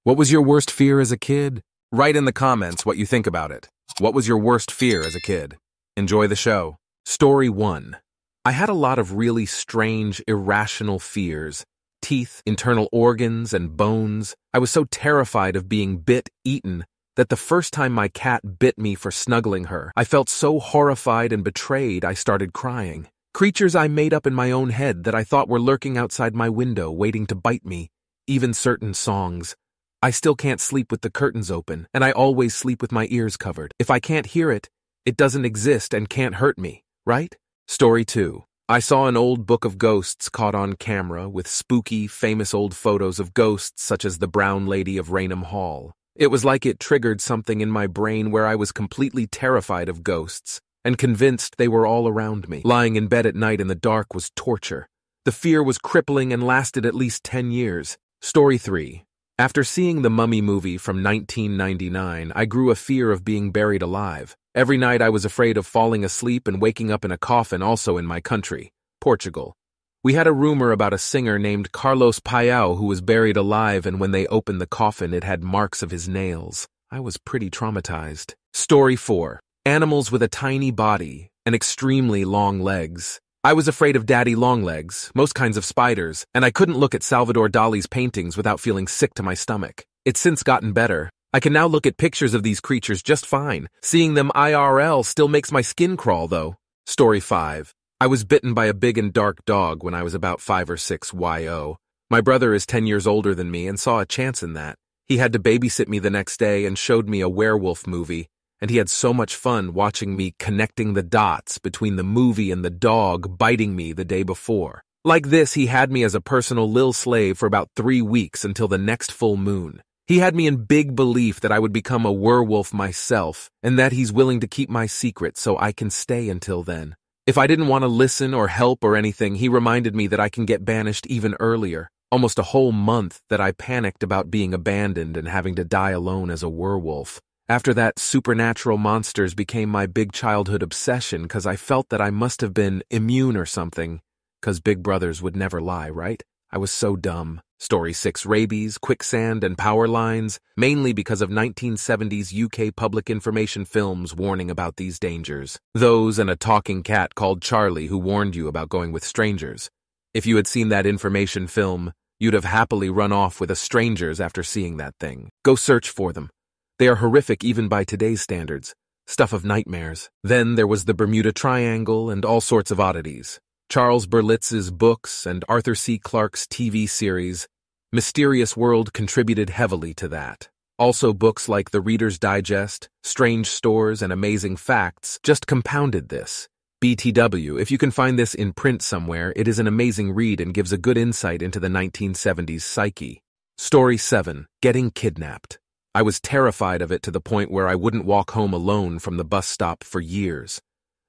What was your worst fear as a kid? Write in the comments what you think about it. What was your worst fear as a kid? Enjoy the show. Story 1. I had a lot of really strange, irrational fears. Teeth, internal organs, and bones. I was so terrified of being bit, eaten, that the first time my cat bit me for snuggling her, I felt so horrified and betrayed I started crying. Creatures I made up in my own head that I thought were lurking outside my window waiting to bite me. Even certain songs. I still can't sleep with the curtains open, and I always sleep with my ears covered. If I can't hear it, it doesn't exist and can't hurt me, right? Story 2. I saw an old book of ghosts caught on camera with spooky, famous old photos of ghosts such as the Brown Lady of Raynham Hall. It was like it triggered something in my brain where I was completely terrified of ghosts and convinced they were all around me. Lying in bed at night in the dark was torture. The fear was crippling and lasted at least 10 years. Story 3. After seeing the Mummy movie from 1999, I grew a fear of being buried alive. Every night I was afraid of falling asleep and waking up in a coffin also in my country, Portugal. We had a rumor about a singer named Carlos Paiao who was buried alive, and when they opened the coffin it had marks of his nails. I was pretty traumatized. Story 4. Animals with a tiny body and extremely long legs. I was afraid of daddy longlegs, most kinds of spiders, and I couldn't look at Salvador Dali's paintings without feeling sick to my stomach. It's since gotten better. I can now look at pictures of these creatures just fine. Seeing them IRL still makes my skin crawl, though. Story 5. I was bitten by a big and dark dog when I was about 5 or 6 YO. My brother is 10 years older than me and saw a chance in that. He had to babysit me the next day and showed me a werewolf movie, and he had so much fun watching me connecting the dots between the movie and the dog biting me the day before. Like this, he had me as a personal lil slave for about 3 weeks until the next full moon. He had me in big belief that I would become a werewolf myself, and that he's willing to keep my secret so I can stay until then. If I didn't want to listen or help or anything, he reminded me that I can get banished even earlier, almost a whole month that I panicked about being abandoned and having to die alone as a werewolf. After that, supernatural monsters became my big childhood obsession because I felt that I must have been immune or something, because big brothers would never lie, right? I was so dumb. Story 6. Rabies, quicksand, and power lines, mainly because of 1970s UK public information films warning about these dangers. Those and a talking cat called Charlie who warned you about going with strangers. If you had seen that information film, you'd have happily run off with a strangers after seeing that thing. Go search for them. They are horrific even by today's standards. Stuff of nightmares. Then there was the Bermuda Triangle and all sorts of oddities. Charles Berlitz's books and Arthur C. Clarke's TV series, Mysterious World, contributed heavily to that. Also books like The Reader's Digest, Strange Stores, and Amazing Facts just compounded this. BTW, if you can find this in print somewhere, it is an amazing read and gives a good insight into the 1970s psyche. Story 7. Getting kidnapped. I was terrified of it to the point where I wouldn't walk home alone from the bus stop for years.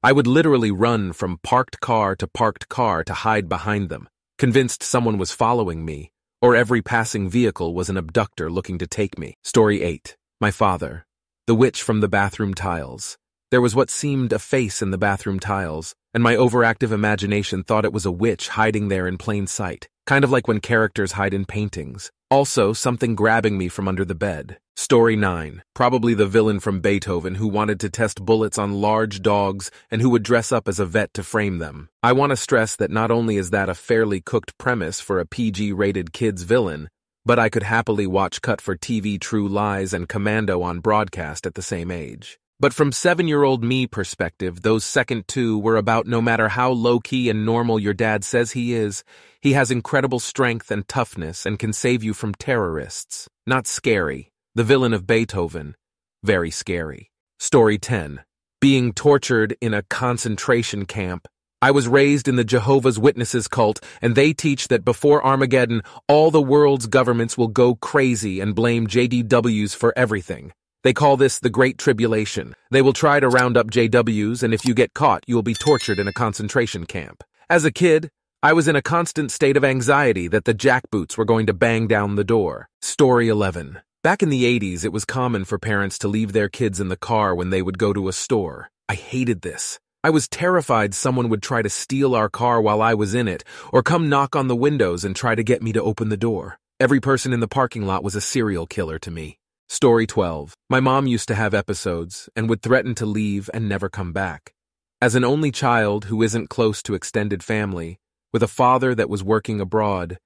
I would literally run from parked car to hide behind them, convinced someone was following me, or every passing vehicle was an abductor looking to take me. Story 8. My father. The witch from the bathroom tiles. There was what seemed a face in the bathroom tiles, and my overactive imagination thought it was a witch hiding there in plain sight, kind of like when characters hide in paintings. Also, something grabbing me from under the bed. Story 9. Probably the villain from Beethoven who wanted to test bullets on large dogs and who would dress up as a vet to frame them. I want to stress that not only is that a fairly cooked premise for a PG-rated kids villain, but I could happily watch Cut for TV True Lies and Commando on broadcast at the same age. But from 7-year-old me perspective, those second two were about no matter how low-key and normal your dad says he is, he has incredible strength and toughness and can save you from terrorists. Not scary. The villain of Beethoven. Very scary. Story 10. Being tortured in a concentration camp. I was raised in the Jehovah's Witnesses cult, and they teach that before Armageddon, all the world's governments will go crazy and blame JDWs for everything. They call this the Great Tribulation. They will try to round up JWs, and if you get caught, you will be tortured in a concentration camp. As a kid, I was in a constant state of anxiety that the jackboots were going to bang down the door. Story 11. Back in the 80s, it was common for parents to leave their kids in the car when they would go to a store. I hated this. I was terrified someone would try to steal our car while I was in it, or come knock on the windows and try to get me to open the door. Every person in the parking lot was a serial killer to me. Story 12. My mom used to have episodes and would threaten to leave and never come back. As an only child who isn't close to extended family, with a father that was working abroad,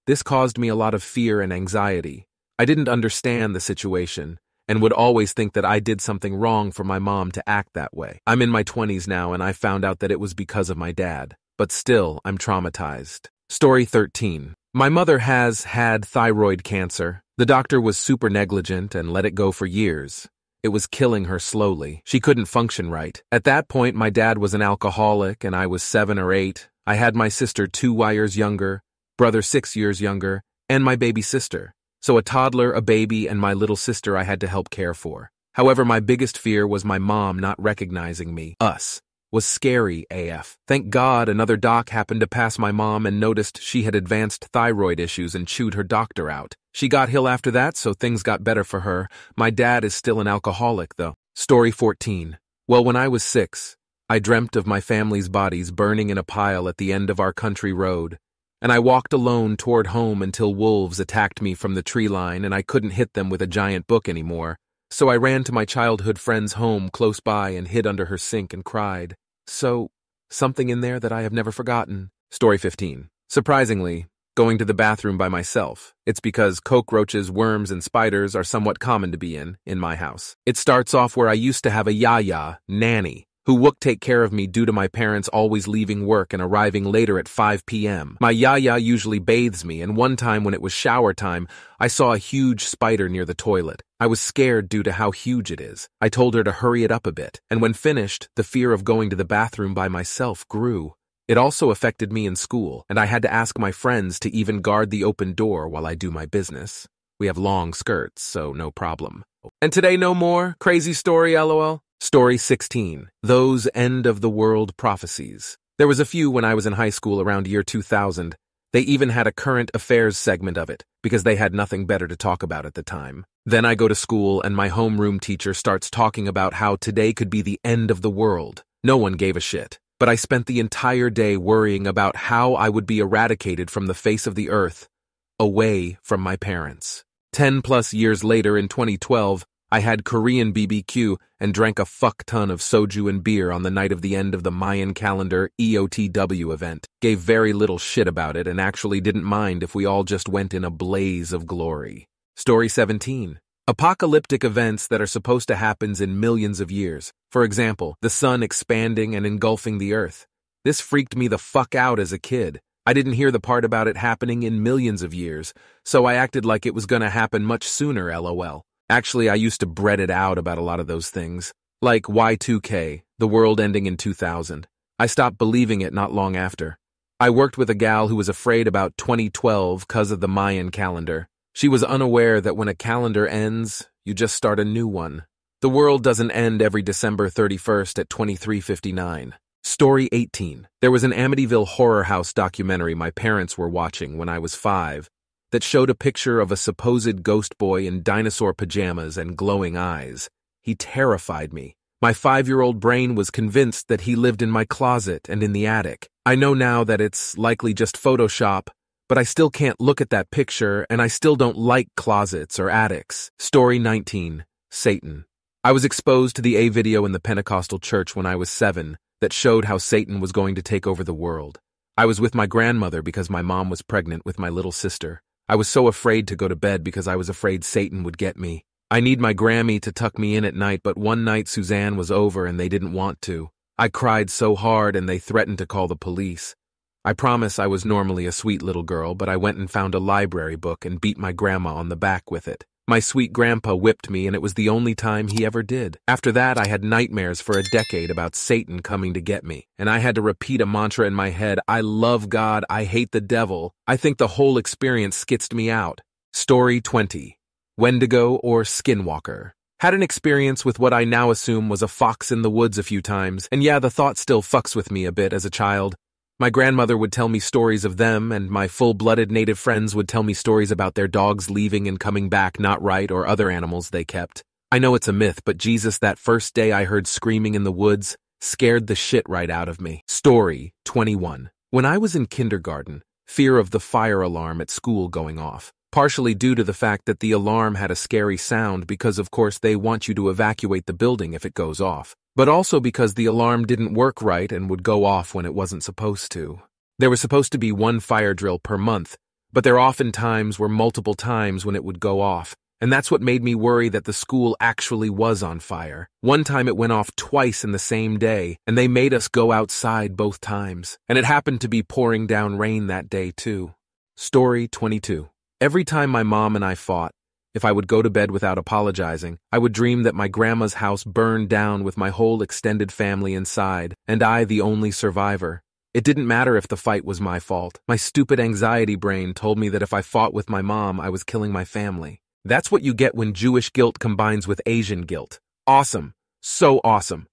this caused me a lot of fear and anxiety. I didn't understand the situation and would always think that I did something wrong for my mom to act that way. I'm in my 20s now and I found out that it was because of my dad, but still I'm traumatized. Story 13. My mother has had thyroid cancer. The doctor was super negligent and let it go for years. It was killing her slowly. She couldn't function right. At that point, my dad was an alcoholic and I was 7 or 8. I had my sister 2 years younger, brother 6 years younger, and my baby sister. So a toddler, a baby, and my little sister I had to help care for. However, my biggest fear was my mom not recognizing me, us, was scary AF. Thank God another doc happened to pass my mom and noticed she had advanced thyroid issues and chewed her doctor out. She got ill after that, so things got better for her. My dad is still an alcoholic, though. Story 14. Well, when I was 6, I dreamt of my family's bodies burning in a pile at the end of our country road, and I walked alone toward home until wolves attacked me from the tree line and I couldn't hit them with a giant book anymore. So I ran to my childhood friend's home close by and hid under her sink and cried. So, something in there that I have never forgotten. Story 15. Surprisingly, going to the bathroom by myself. It's because cockroaches, worms, and spiders are somewhat common to be in my house. It starts off where I used to have a yaya, nanny, who would take care of me due to my parents always leaving work and arriving later at 5 p.m. My yaya usually bathes me, and one time when it was shower time, I saw a huge spider near the toilet. I was scared due to how huge it is. I told her to hurry it up a bit, and when finished, the fear of going to the bathroom by myself grew. It also affected me in school, and I had to ask my friends to even guard the open door while I do my business. We have long skirts, so no problem. And today no more? Crazy story, lol? Story 16. Those end-of-the-world prophecies. There was a few when I was in high school around year 2000. They even had a current affairs segment of it, because they had nothing better to talk about at the time. Then I go to school and my homeroom teacher starts talking about how today could be the end of the world. No one gave a shit. But I spent the entire day worrying about how I would be eradicated from the face of the earth, away from my parents. 10+ years later in 2012, I had Korean BBQ and drank a fuck ton of soju and beer on the night of the end of the Mayan calendar EOTW event. Gave very little shit about it and actually didn't mind if we all just went in a blaze of glory. Story 17. Apocalyptic events that are supposed to happen in millions of years. For example, the sun expanding and engulfing the earth. This freaked me the fuck out as a kid. I didn't hear the part about it happening in millions of years, so I acted like it was gonna happen much sooner, lol. Actually, I used to bread it out about a lot of those things. Like Y2K, the world ending in 2000. I stopped believing it not long after. I worked with a gal who was afraid about 2012 'cause of the Mayan calendar. She was unaware that when a calendar ends, you just start a new one. The world doesn't end every December 31st at 23:59. Story 18. There was an Amityville Horror House documentary my parents were watching when I was 5 that showed a picture of a supposed ghost boy in dinosaur pajamas and glowing eyes. He terrified me. My 5-year-old brain was convinced that he lived in my closet and in the attic. I know now that it's likely just Photoshop, but I still can't look at that picture and I still don't like closets or attics. Story 19. Satan. I was exposed to the A video in the Pentecostal church when I was 7 that showed how Satan was going to take over the world. I was with my grandmother because my mom was pregnant with my little sister. I was so afraid to go to bed because I was afraid Satan would get me. I need my Grammy to tuck me in at night, but one night Suzanne was over and they didn't want to. I cried so hard and they threatened to call the police. I promise I was normally a sweet little girl, but I went and found a library book and beat my grandma on the back with it. My sweet grandpa whipped me and it was the only time he ever did. After that, I had nightmares for a decade about Satan coming to get me, and I had to repeat a mantra in my head: I love God, I hate the devil. I think the whole experience skitzed me out. Story 20. Wendigo or Skinwalker. Had an experience with what I now assume was a fox in the woods a few times, and yeah, the thought still fucks with me a bit as a child. My grandmother would tell me stories of them, and my full-blooded native friends would tell me stories about their dogs leaving and coming back not right or other animals they kept. I know it's a myth, but Jesus, that first day I heard screaming in the woods scared the shit right out of me. Story 21. When I was in kindergarten, fear of the fire alarm at school going off partially due to the fact that the alarm had a scary sound because of course they want you to evacuate the building if it goes off, but also because the alarm didn't work right and would go off when it wasn't supposed to. There was supposed to be one fire drill per month, but there oftentimes were multiple times when it would go off, and that's what made me worry that the school actually was on fire. One time it went off twice in the same day, and they made us go outside both times, and it happened to be pouring down rain that day too. Story 22. Every time my mom and I fought, if I would go to bed without apologizing, I would dream that my grandma's house burned down with my whole extended family inside, and I the only survivor. It didn't matter if the fight was my fault. My stupid anxiety brain told me that if I fought with my mom, I was killing my family. That's what you get when Jewish guilt combines with Asian guilt. Awesome. So awesome.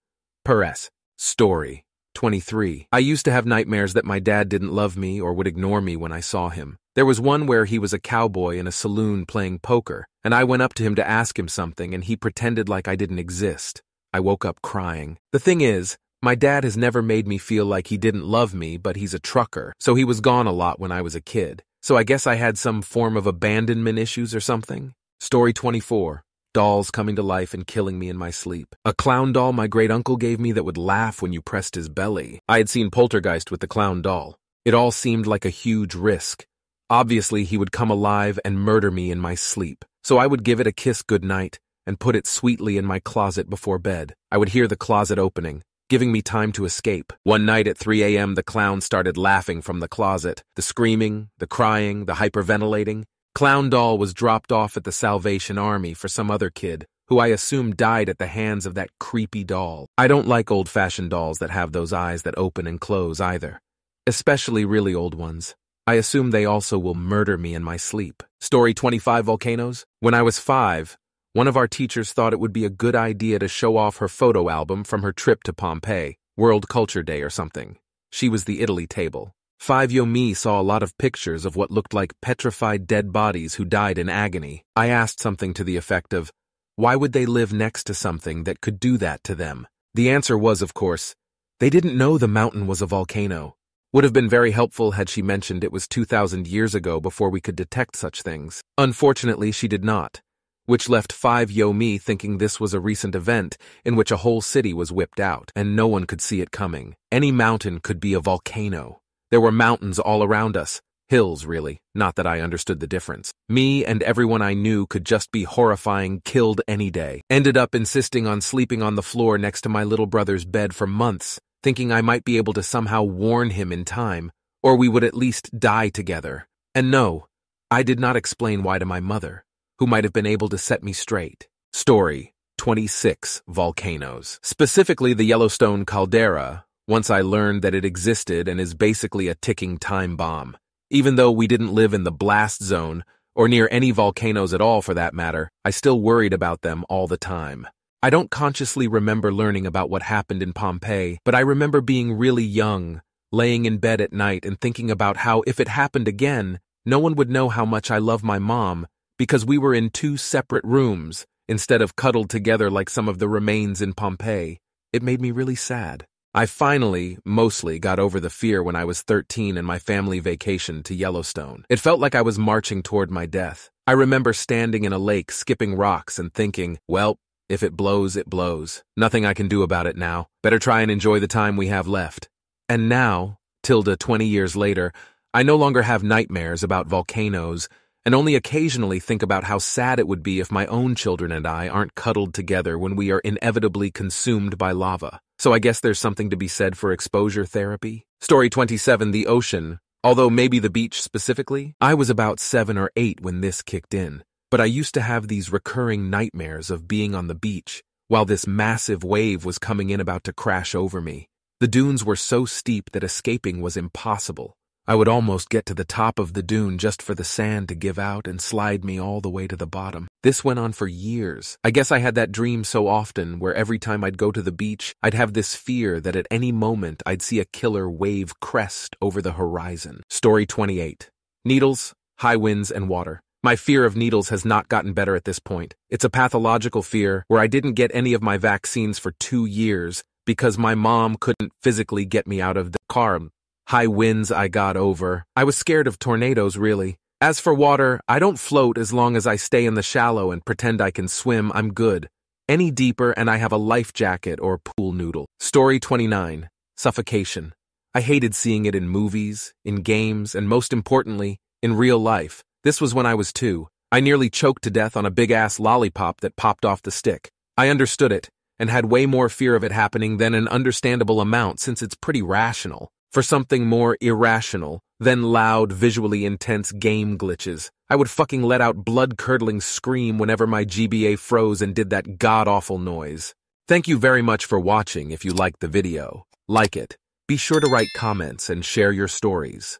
Perez. Story 23. I used to have nightmares that my dad didn't love me or would ignore me when I saw him. There was one where he was a cowboy in a saloon playing poker, and I went up to him to ask him something, and he pretended like I didn't exist. I woke up crying. The thing is, my dad has never made me feel like he didn't love me, but he's a trucker, so he was gone a lot when I was a kid. So I guess I had some form of abandonment issues or something. Story 24. Dolls coming to life and killing me in my sleep. A clown doll my great-uncle gave me that would laugh when you pressed his belly. I had seen Poltergeist with the clown doll. It all seemed like a huge risk. Obviously, he would come alive and murder me in my sleep. So I would give it a kiss goodnight and put it sweetly in my closet before bed. I would hear the closet opening, giving me time to escape. One night at 3 a.m., the clown started laughing from the closet. The screaming, the crying, the hyperventilating. Clown doll was dropped off at the Salvation Army for some other kid, who I assume died at the hands of that creepy doll. I don't like old-fashioned dolls that have those eyes that open and close either, especially really old ones. I assume they also will murder me in my sleep. Story 25. Volcanoes. When I was 5, one of our teachers thought it would be a good idea to show off her photo album from her trip to Pompeii, World Culture Day or something. She was the Italy table. 5-Yo-Me saw a lot of pictures of what looked like petrified dead bodies who died in agony. I asked something to the effect of, why would they live next to something that could do that to them? The answer was, of course, they didn't know the mountain was a volcano. Would have been very helpful had she mentioned it was 2,000 years ago before we could detect such things. Unfortunately, she did not, which left 5-Yo-Me thinking this was a recent event in which a whole city was whipped out, and no one could see it coming. Any mountain could be a volcano. There were mountains all around us. Hills, really. Not that I understood the difference. Me and everyone I knew could just be horrifying, killed any day. Ended up insisting on sleeping on the floor next to my little brother's bed for months, thinking I might be able to somehow warn him in time, or we would at least die together. And no, I did not explain why to my mother, who might have been able to set me straight. Story 26. Volcanoes. Specifically the Yellowstone caldera, once I learned that it existed and is basically a ticking time bomb. Even though we didn't live in the blast zone, or near any volcanoes at all for that matter, I still worried about them all the time. I don't consciously remember learning about what happened in Pompeii, but I remember being really young, laying in bed at night and thinking about how if it happened again, no one would know how much I love my mom because we were in 2 separate rooms instead of cuddled together like some of the remains in Pompeii. It made me really sad. I finally, mostly, got over the fear when I was 13 and my family vacationed to Yellowstone. It felt like I was marching toward my death. I remember standing in a lake skipping rocks and thinking, well, if it blows, it blows. Nothing I can do about it now. Better try and enjoy the time we have left. And now, 20 years later, I no longer have nightmares about volcanoes and only occasionally think about how sad it would be if my own children and I aren't cuddled together when we are inevitably consumed by lava. So I guess there's something to be said for exposure therapy. Story 27. The ocean. Although maybe the beach specifically. I was about 7 or 8 when this kicked in, but I used to have these recurring nightmares of being on the beach while this massive wave was coming in about to crash over me. The dunes were so steep that escaping was impossible. I would almost get to the top of the dune just for the sand to give out and slide me all the way to the bottom. This went on for years. I guess I had that dream so often where every time I'd go to the beach, I'd have this fear that at any moment I'd see a killer wave crest over the horizon. Story 28. Needles, high winds, and water. My fear of needles has not gotten better at this point. It's a pathological fear where I didn't get any of my vaccines for 2 years because my mom couldn't physically get me out of the car. High winds I got over. I was scared of tornadoes, really. As for water, I don't float as long as I stay in the shallow and pretend I can swim, I'm good. Any deeper and I have a life jacket or pool noodle. Story 29. Suffocation. I hated seeing it in movies, in games, and most importantly, in real life. This was when I was 2. I nearly choked to death on a big-ass lollipop that popped off the stick. I understood it, and had way more fear of it happening than an understandable amount since it's pretty rational. For something more irrational than loud, visually intense game glitches, I would fucking let out blood-curdling scream whenever my GBA froze and did that god-awful noise. Thank you very much for watching. If you liked the video, like it. Be sure to write comments and share your stories.